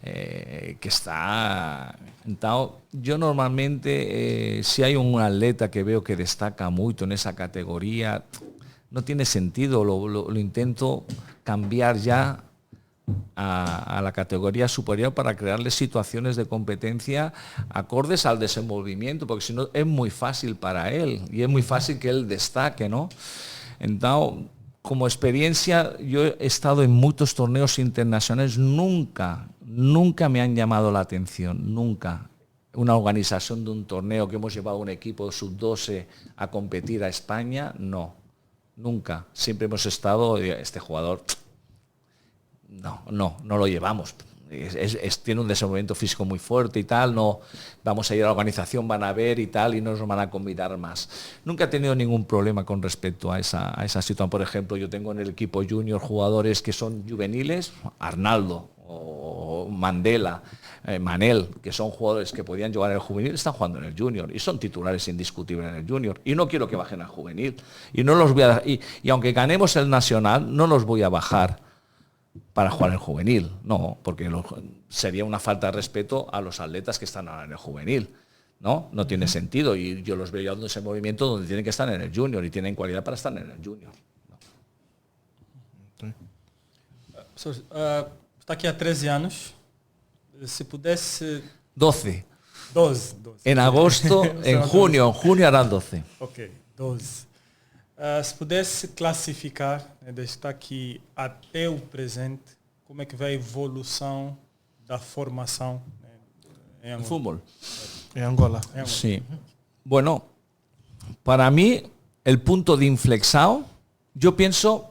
que está... Entonces, yo normalmente, si hay un atleta que veo que destaca mucho en esa categoría, no tiene sentido, lo intento cambiar ya a la categoría superior para crearle situaciones de competencia acordes al desenvolvimiento, porque si no es muy fácil para él y es muy fácil que él destaque, ¿no? Entonces, como experiencia, yo he estado en muchos torneos internacionales, nunca me han llamado la atención, nunca. Una organización de un torneo que hemos llevado un equipo sub-12 a competir a España, no, nunca. Siempre hemos estado, este jugador... No lo llevamos. Tiene un desenvolvimiento físico muy fuerte y tal, no vamos a ir a la organización, van a ver y tal, y no nos van a convidar más. Nunca he tenido ningún problema con respecto a esa situación. Por ejemplo, yo tengo en el equipo junior jugadores que son juveniles, Arnaldo o Mandela, Manel, que son jugadores que podían jugar en el juvenil, están jugando en el junior y son titulares indiscutibles en el junior, y no quiero que bajen al juvenil, y no los voy a, y aunque ganemos el nacional, no los voy a bajar para jugar en el juvenil, no, porque sería una falta de respeto a los atletas que están ahora en el juvenil, ¿no? No tiene sentido, y yo los veo llevando ese movimiento donde tienen que estar en el junior y tienen cualidad para estar en el junior. Está aqui há 13 anos, se pudesse... 12. 12. En agosto, en junio harán 12. Ok, 12. Se pudesse classificar, desde estar aqui até o presente, como é que vai a evolução da formação en Angola? Fútbol. En Angola. Sí. Bueno, para mí, el punto de inflexión, yo pienso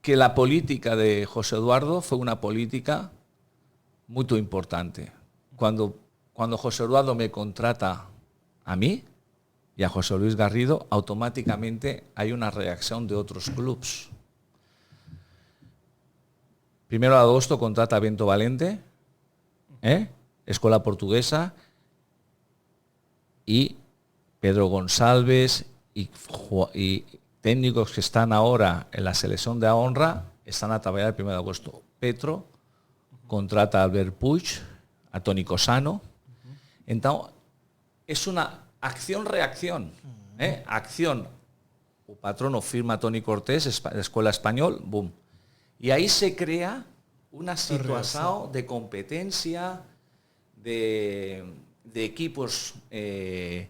que la política de José Eduardo fue una política muy importante. Cuando José Eduardo me contrata a mí y a José Luis Garrido, automáticamente hay una reacción de otros clubes. 1 de agosto contrata a Bento Valente, Escuela Portuguesa, y Pedro Gonçalves y técnicos que están ahora en la selección de honra están a trabajar el 1 de agosto. Petro contrata a Albert Puig, a Toni Cosano. Entonces, es una acción-reacción. Acción. O patrono firma Toni Cortés, Escuela Español, boom. Y ahí se crea una situación de competencia, de equipos que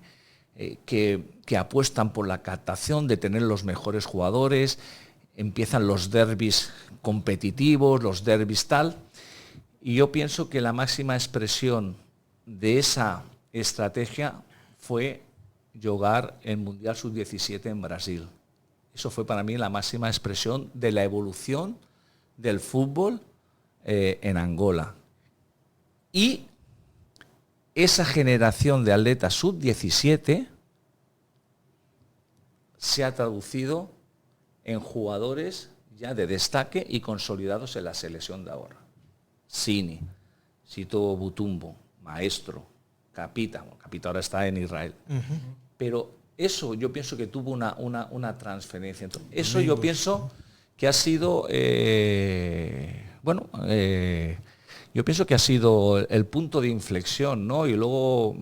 apuestan por la captación, de tener los mejores jugadores, empiezan los derbis competitivos, los derbis tal, y yo pienso que la máxima expresión de esa estrategia fue jugar el Mundial Sub-17 en Brasil. Eso fue para mí la máxima expresión de la evolución del fútbol en Angola. Y esa generación de atletas sub-17 se ha traducido en jugadores ya de destaque y consolidados en la selección de ahora. Cini, Sito Butumbo, maestro, capita ahora está en Israel. Pero eso yo pienso que tuvo una transferencia. Entonces, eso yo pienso que ha sido, yo pienso que ha sido el punto de inflexión, ¿no? Y luego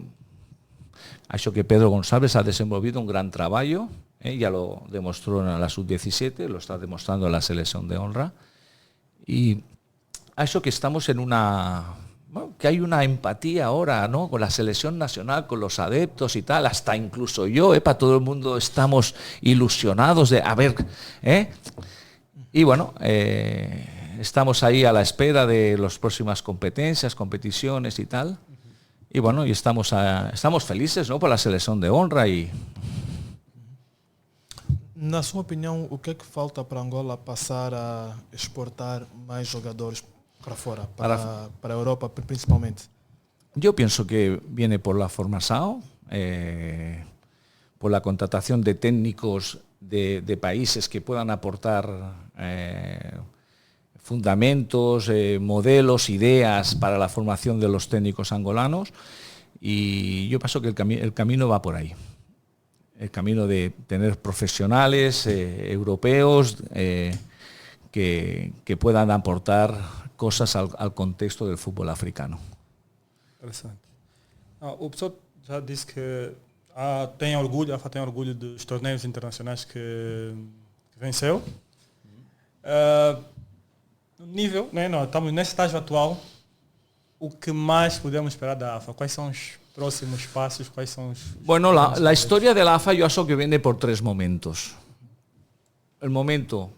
ha hecho que Pedro González ha desenvolvido un gran trabajo, ya lo demostró en la sub-17, lo está demostrando en la selección de honra, y ha hecho que estamos en que hay una empatía ahora, ¿no? Con la selección nacional, con los adeptos y tal, hasta incluso yo, para todo el mundo estamos ilusionados de, a ver, y bueno, estamos ahí a la espera de las próximas competiciones y tal. Y bueno, y estamos felices, ¿no? Por la selección de honra. Na sua opinião, o que é que falta para Angola passar a exportar mais jogadores para fora, para a Europa principalmente? Yo pienso que viene por la formación, por la contratación de técnicos de países que puedan aportar fundamentos, modelos, ideas para la formación de los técnicos angolanos, y yo pienso que el camino va por ahí. El camino de tener profesionales europeos que puedan aportar cosas al contexto del fútbol africano. Interessante. O pessoal já disse que a AFA tem orgulho dos torneios internacionais que venceu. No nível, né, nós estamos nesse estágio atual, o que mais podemos esperar da AFA? Quais são os próximos pasos? Quais são os... Bueno, la historia de la AFA yo creo que viene por 3 momentos. El momento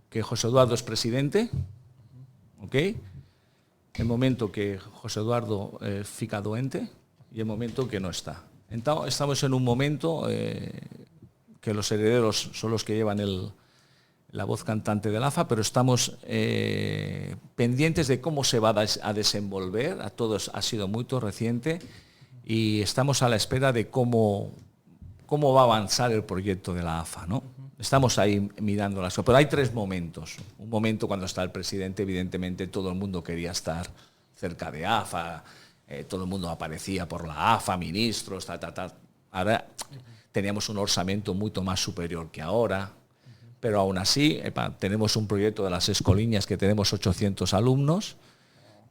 que José Eduardo es presidente, ¿ok? El momento que José Eduardo fica doente y el momento que no está. Entonces, estamos en un momento que los herederos son los que llevan la voz cantante de la AFA, pero estamos pendientes de cómo se va a desenvolver. A todos ha sido muy reciente y estamos a la espera de cómo va a avanzar el proyecto de la AFA, ¿no? Estamos ahí mirando las cosas, pero hay 3 momentos. Un momento cuando está el presidente, evidentemente todo el mundo quería estar cerca de AFA, todo el mundo aparecía por la AFA, ministros, tal. Ahora teníamos un orçamento mucho más superior que ahora, pero aún así tenemos un proyecto de las escoliñas que tenemos 800 alumnos,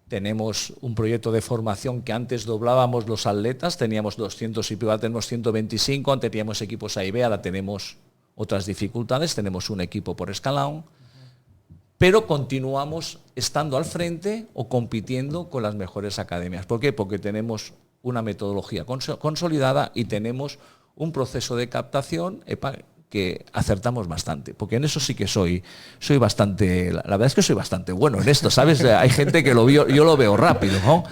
tenemos un proyecto de formación que antes doblábamos los atletas, teníamos 200 y ahora tenemos 125, antes teníamos equipos A y B, ahora tenemos otras dificultades, tenemos un equipo por escalón, pero continuamos estando al frente o compitiendo con las mejores academias. ¿Por qué? Porque tenemos una metodología consolidada y tenemos un proceso de captación que acertamos bastante, porque en eso sí que soy bastante, la verdad es que soy bastante bueno en esto, ¿sabes? Hay gente que yo lo veo rápido, ¿no?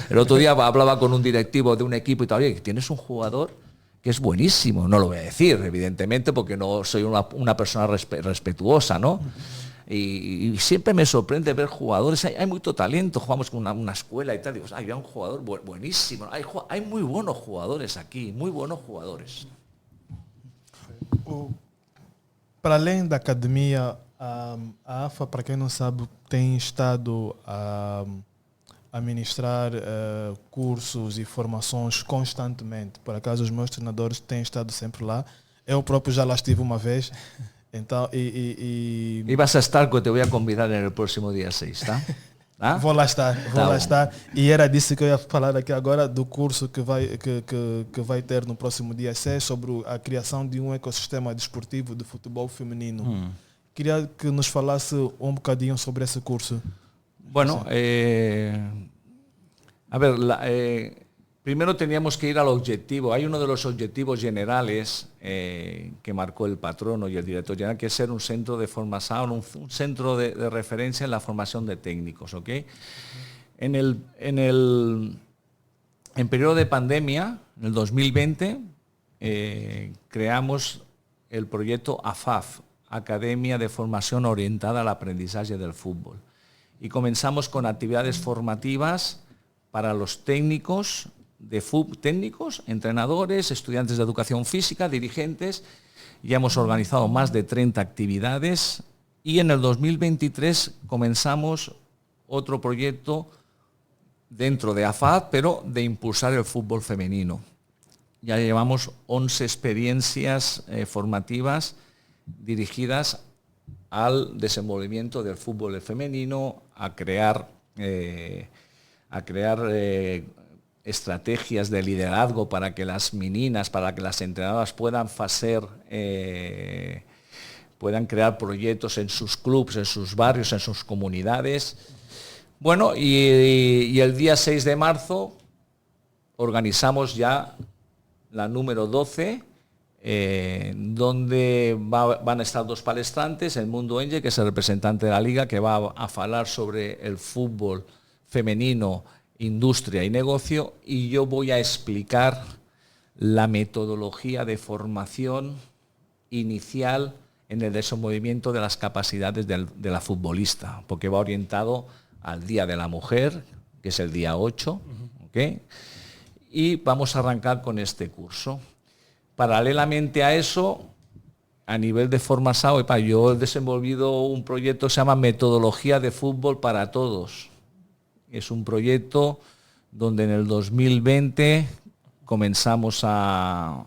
El otro día hablaba con un directivo de un equipo y tal, oye, tienes un jugador que es buenísimo, no lo voy a decir, evidentemente, porque no soy una persona respetuosa, ¿no? Y siempre me sorprende ver jugadores, hay mucho talento, jugamos con una escuela y tal, digo, hay un jugador buenísimo, hay muy buenos jugadores aquí, muy buenos jugadores. Para além da academia, a AFA, para quem não sabe, tem estado a ministrar cursos e formações constantemente. Por acaso, os meus treinadores têm estado sempre lá. Eu próprio já lá estive uma vez. Então, y vas a estar, que te voy a convidar en el próximo día 6, ¿tá? ¿Ah? Vou lá estar. E era disso que eu ia falar aqui agora, do curso que vai ter no próximo dia 6 sobre a criação de um ecossistema desportivo de futebol feminino. Queria que nos falasse um bocadinho sobre esse curso. Bueno, primero teníamos que ir al objetivo. Hay uno de los objetivos generales que marcó el patrono y el director general, que es ser un centro de formación, un centro de referencia en la formación de técnicos, ¿ok? En periodo de pandemia, en el 2020, creamos el proyecto AFAF, Academia de Formación Orientada al Aprendizaje del Fútbol. Y comenzamos con actividades formativas para los técnicos, entrenadores, estudiantes de educación física, dirigentes. Ya hemos organizado más de 30 actividades y en el 2023 comenzamos otro proyecto dentro de AFAD, pero de impulsar el fútbol femenino. Ya llevamos 11 experiencias formativas dirigidas al desenvolvimiento del fútbol femenino, a crear estrategias de liderazgo para que las meninas, para que las entrenadoras puedan crear proyectos en sus clubes, en sus barrios, en sus comunidades. Bueno, y el día 6 de marzo organizamos ya la número 12, donde van a estar 2 palestrantes, el Mundo Enge, que es el representante de la Liga, que va a hablar sobre el fútbol femenino, industria y negocio, y yo voy a explicar la metodología de formación inicial en el desenvolvimiento de las capacidades de la futbolista, porque va orientado al Día de la Mujer, que es el día 8, ¿okay? Y vamos a arrancar con este curso. Paralelamente a eso, a nivel de formación, yo he desenvolvido un proyecto que se llama Metodología de Fútbol para Todos. Es un proyecto donde en el 2020 comenzamos a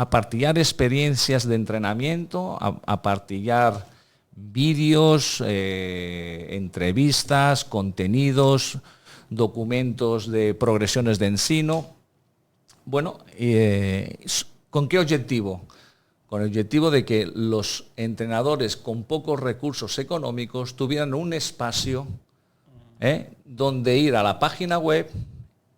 partillar experiencias de entrenamiento, a partillar vídeos, entrevistas, contenidos, documentos de progresiones de ensino. Bueno, ¿con qué objetivo? Con el objetivo de que los entrenadores con pocos recursos económicos tuvieran un espacio donde ir a la página web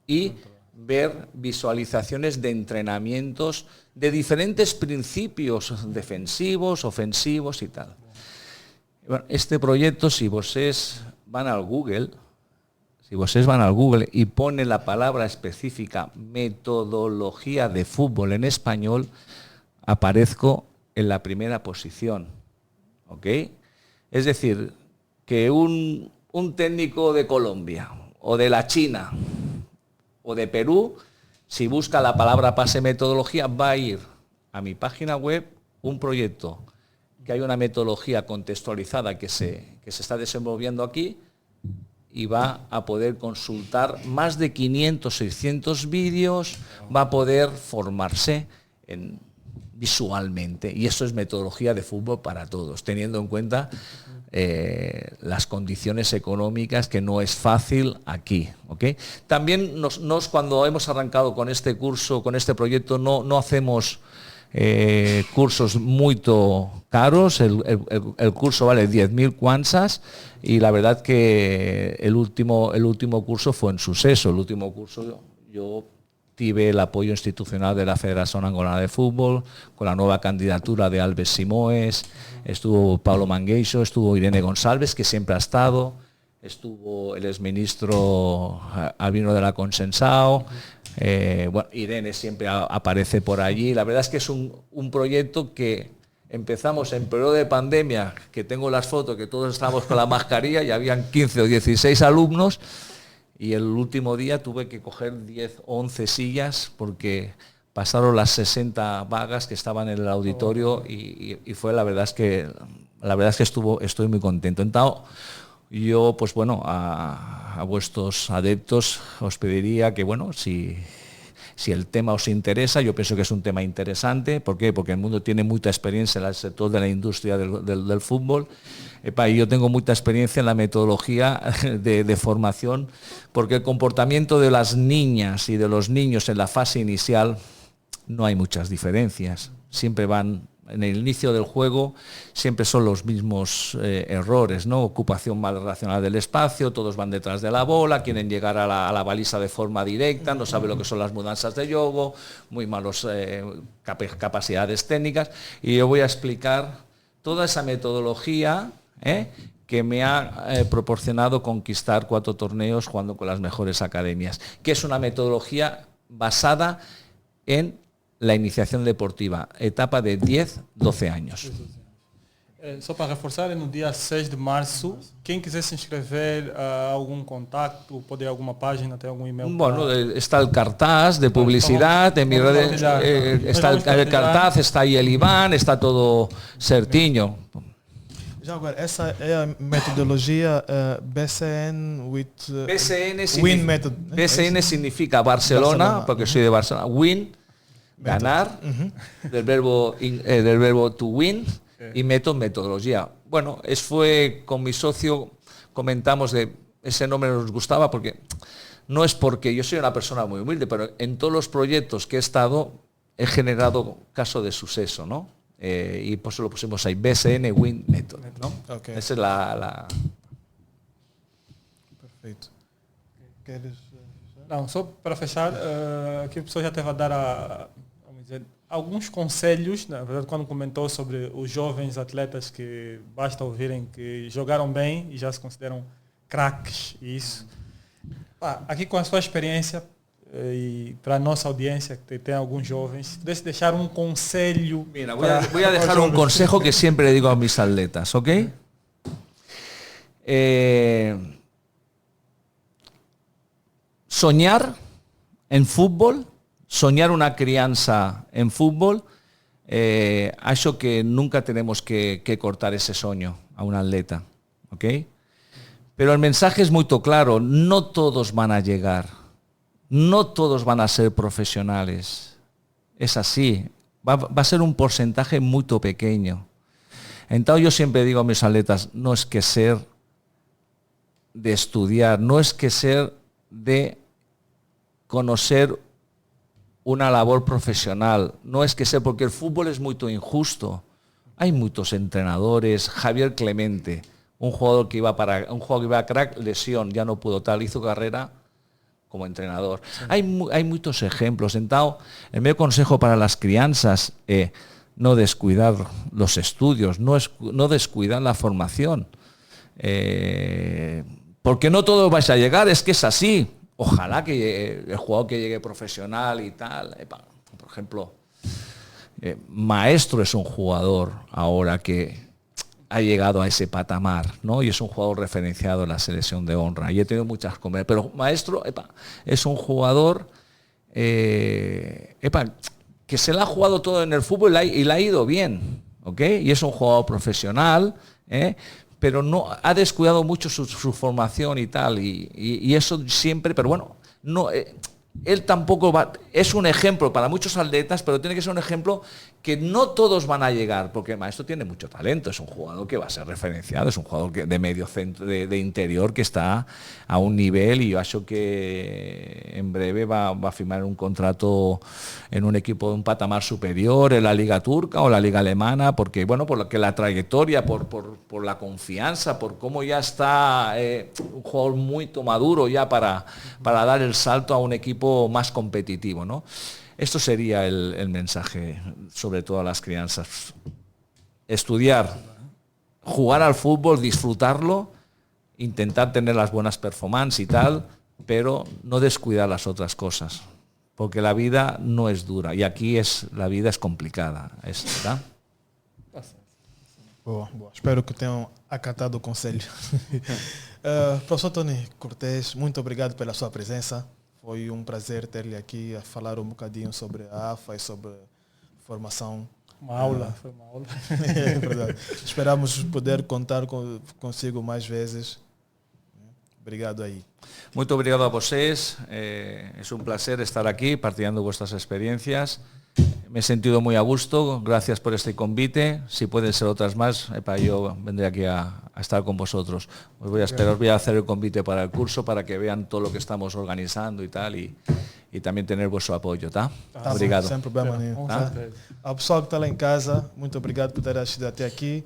y ver visualizaciones de entrenamientos de diferentes principios defensivos, ofensivos y tal. Bueno, este proyecto, si ustedes van al Google y ponen la palabra específica metodología de fútbol en español, aparezco en la primera posición. ¿Ok? Es decir, que un técnico de Colombia o de la China o de Perú, si busca la palabra pase metodología, va a ir a mi página web, un proyecto que hay una metodología contextualizada que se está desenvolviendo aquí, y va a poder consultar más de 500, 600 vídeos, va a poder formarse visualmente. Y eso es metodología de fútbol para todos, teniendo en cuenta las condiciones económicas, que no es fácil aquí. ¿Okay? También cuando hemos arrancado con este curso, con este proyecto, no hacemos cursos muy caros. El curso vale 10.000 kwanzas, y la verdad que el último curso fue un suceso. El último curso yo tuve el apoyo institucional de la Federación Angolana de Fútbol, con la nueva candidatura de Alves Simoes, estuvo Pablo Mangueixo, estuvo Irene González, que siempre ha estado, estuvo el exministro Albino de la Consensao. Bueno, Irene siempre aparece por allí. La verdad es que es un proyecto que empezamos en periodo de pandemia, que tengo las fotos, que todos estábamos con la mascarilla y habían 15 o 16 alumnos, y el último día tuve que coger 10 o 11 sillas porque pasaron las 60 vagas que estaban en el auditorio, y fue, la verdad es que estoy muy contento. Entonces, yo, pues bueno, a vuestros adeptos os pediría que, bueno, si el tema os interesa, yo pienso que es un tema interesante. ¿Por qué? Porque el mundo tiene mucha experiencia en el sector de la industria del fútbol. Y yo tengo mucha experiencia en la metodología de formación, porque el comportamiento de las niñas y de los niños en la fase inicial no hay muchas diferencias. Siempre van, en el inicio del juego, siempre son los mismos errores, ¿no? Ocupación mal racional del espacio, todos van detrás de la bola, quieren llegar a la baliza de forma directa, no saben lo que son las mudanzas de juego, muy malas capacidades técnicas, y yo voy a explicar toda esa metodología que me ha proporcionado conquistar 4 torneos jugando con las mejores academias, que es una metodología basada en la iniciación deportiva, etapa de 10-12 años. Só para reforçar, no dia 6 de março, quem quiser se inscrever, algum contato, pode ir a alguma página, tem algum e-mail? Bueno, está el cartaz de publicidad, en mi red está el cartaz, está ahí el Iván, está todo certinho. Já agora, essa é a metodologia BCN with win method. BCN significa Barcelona, porque soy de Barcelona. Win, ganar, del verbo to win, y metodología. Bueno, fue con mi socio, comentamos de ese nombre nos gustaba porque no es porque yo soy una persona muy humilde, pero en todos los proyectos que he estado he generado caso de suceso, ¿no? Y por eso lo pusimos ahí, BCN Win Method, ¿no? Okay. Esa es la... Perfeito. Queres... Não, só para fechar, aqui a pessoa já teve a dar vamos dizer, alguns conselhos, na verdade, quando comentou sobre os jovens atletas que basta ouvirem que jogaram bem e já se consideram craques, e isso. Aqui com a sua experiência, y para nuestra audiencia que tiene algunos jóvenes, ¿puedes dejar un consejo? Mira, voy a dejar un consejo que siempre le digo a mis atletas, ¿ok? Soñar en fútbol, soñar una crianza en fútbol, acho que nunca tenemos que cortar ese sueño a un atleta, ¿ok? Pero el mensaje es muy claro, no todos van a llegar. No todos van a ser profesionales. Es así. Va a ser un porcentaje muy pequeño. Entonces yo siempre digo a mis atletas, no es que ser de estudiar, no es que ser de conocer una labor profesional, no es que ser, porque el fútbol es muy injusto. Hay muchos entrenadores. Javier Clemente, un jugador que iba a crack, lesión, ya no pudo tal, hizo carrera como entrenador. Sí. Hay muchos ejemplos. Entonces, el meu consejo para las crianzas es no descuidar los estudios, no descuidar la formación. Porque no todos vais a llegar, es que es así. Ojalá que el jugador que llegue profesional y tal. Por ejemplo, Maestro es un jugador ahora que ha llegado a ese patamar, ¿no? Y es un jugador referenciado en la selección de honra. Y he tenido muchas conversaciones. Pero Maestro es un jugador que se la ha jugado todo en el fútbol y le ha ido bien, ¿ok? Y es un jugador profesional, pero no ha descuidado mucho su formación y tal. Y eso siempre, pero bueno, no... él tampoco es un ejemplo para muchos atletas, pero tiene que ser un ejemplo que no todos van a llegar, porque el Maestro tiene mucho talento, es un jugador que va a ser referenciado, es un jugador de medio centro, de interior, que está a un nivel, y yo creo que en breve va a firmar un contrato en un equipo de un patamar superior, en la Liga Turca o la Liga Alemana, porque bueno, por la trayectoria, por la confianza, por cómo ya está un jugador muy maduro ya para dar el salto a un equipo más competitivo, ¿no? Esto sería el mensaje, sobre todo a las crianzas. Estudiar, jugar al fútbol, disfrutarlo, intentar tener las buenas performances y tal, pero no descuidar las otras cosas, porque la vida no es dura, y aquí la vida es complicada, ¿verdad? Boa. Espero que tenham acatado o conselho. Professor Tony Cortés, muito obrigado pela sua presença. Foi um prazer ter-lhe aqui a falar um bocadinho sobre a AFA e sobre formação. Uma aula, foi uma aula. É verdade. Esperamos poder contar consigo mais vezes. Obrigado aí. Muito obrigado a vocês. Es un placer estar aquí partilhando vuestras experiencias. Me he sentido muy a gusto. Gracias por este convite. Si pueden ser otras más, yo vendré aquí a estar con vosotros. Os voy a esperar, voy a hacer el convite para el curso para que vean todo lo que estamos organizando y tal, y también tener vuestro apoyo, ¿tá? Obrigado. Sem problema nenhum. Tá? Ao pessoal que está lá em casa, muito obrigado por ter assistido até aqui.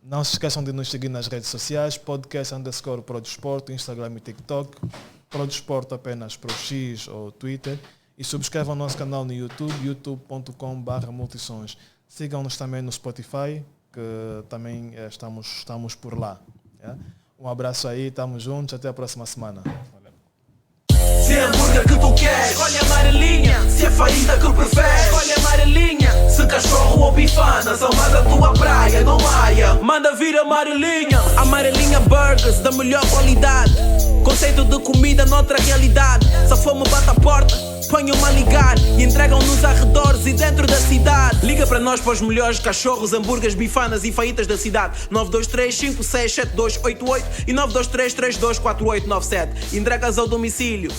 Não se esqueçam de nos seguir nas redes sociais, podcast_ProDesporto, Instagram e TikTok, ProDesporto apenas pro X ou Twitter, e subscrevam o nosso canal no YouTube, youtube.com/multisons. Sigam-nos também no Spotify, que também estamos por lá. Yeah? Um abraço aí, estamos juntos, até a próxima semana. Se é hambúrguer que tu queres, escolhe a amarelinha. Se é faíta que preferes, escolhe a amarelinha. Se cachorro ou bifana, são mais a tua praia, não haia. Manda vir a amarelinha. Amarelinha Burgers, da melhor qualidade. Conceito de comida noutra realidade. Se a fome bate a porta, ponham-me a ligar. E entregam nos arredores e dentro da cidade. Liga para nós para os melhores cachorros, hambúrgueres, bifanas e faítas da cidade. 923-567288 e 923-324897. Entregas ao domicílio.